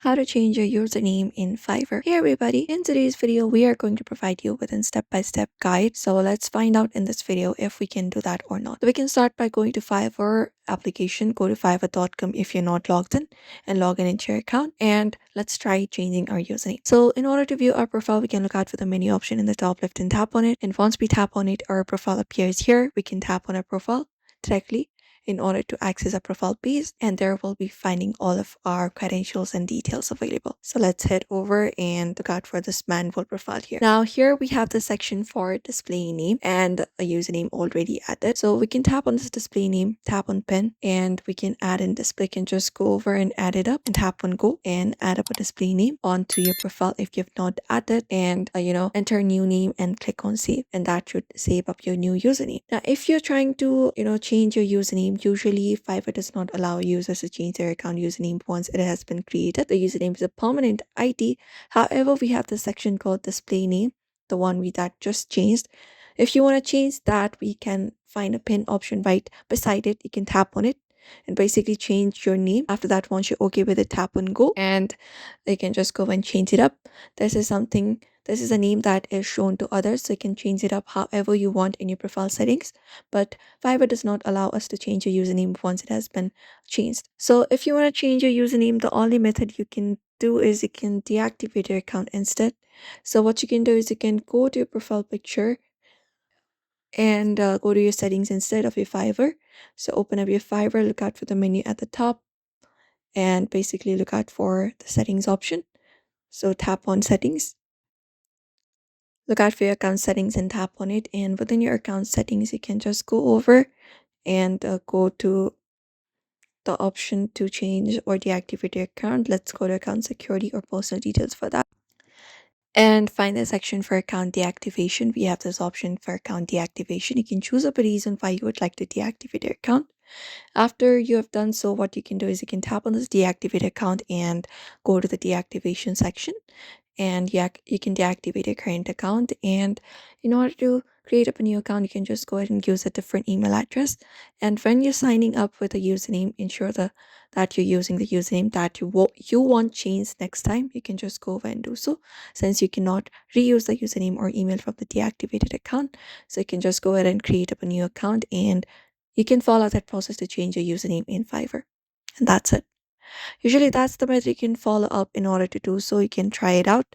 How to change your username in Fiverr. Hey everybody, in today's video we are going to provide you with a step-by-step guide. So let's find out in this video if we can do that or not. So we can start by going to Fiverr application. Go to fiverr.com if you're not logged in and log in into your account, and let's try changing our username. So in order to view our profile, we can look out for the menu option in the top left and tap on it, and once we tap on it, our profile appears here. We can tap on our profile directly in order to access our profile page, and there we'll be finding all of our credentials and details available. So let's head over and look out for this manual profile here. Now here we have the section for display name and a username already added. So we can tap on this display name, tap on pin, and we can add in display. You can just go over and add it up and tap on go and add up a display name onto your profile if you've not added, and enter new name and click on save, and that should save up your new username. Now if you're trying to change your username, usually Fiverr does not allow users to change their account username once it has been created. The username is a permanent ID. However, we have the section called display name, the one we that just changed. If you want to change that, we can find a pin option right beside it. You can tap on it and basically change your name. After that, once you're okay with it, tap on go, and you can just go and change it up. This is a name that is shown to others, so you can change it up however you want in your profile settings, but Fiverr does not allow us to change your username once it has been changed. So if you want to change your username, the only method you can do is you can deactivate your account instead. So what you can do is you can go to your profile picture and go to your settings instead of your Fiverr. So open up your Fiverr, look out for the menu at the top, and basically look out for the settings option. So tap on settings, look out for your account settings and tap on it, and within your account settings you can just go over and go to the option to change or deactivate your account. Let's go to account security or personal details for that, and find the section for account deactivation. We have this option for account deactivation. You can choose up a reason why you would like to deactivate your account. After you have done so, what you can do is you can tap on this deactivate account and go to the deactivation section, and you can deactivate your current account. And in order to create up a new account, you can just go ahead and use a different email address, and when you're signing up with a username, ensure that you're using the username that you want changed next time. You can just go over and do so, since you cannot reuse the username or email from the deactivated account. So you can just go ahead and create up a new account, and you can follow that process to change your username in Fiverr, and that's it. Usually that's the method you can follow up. In order to do so, you can try it out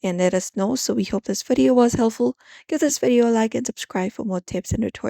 and let us know. So we hope this video was helpful. Give this video a like and subscribe for more tips and tutorials.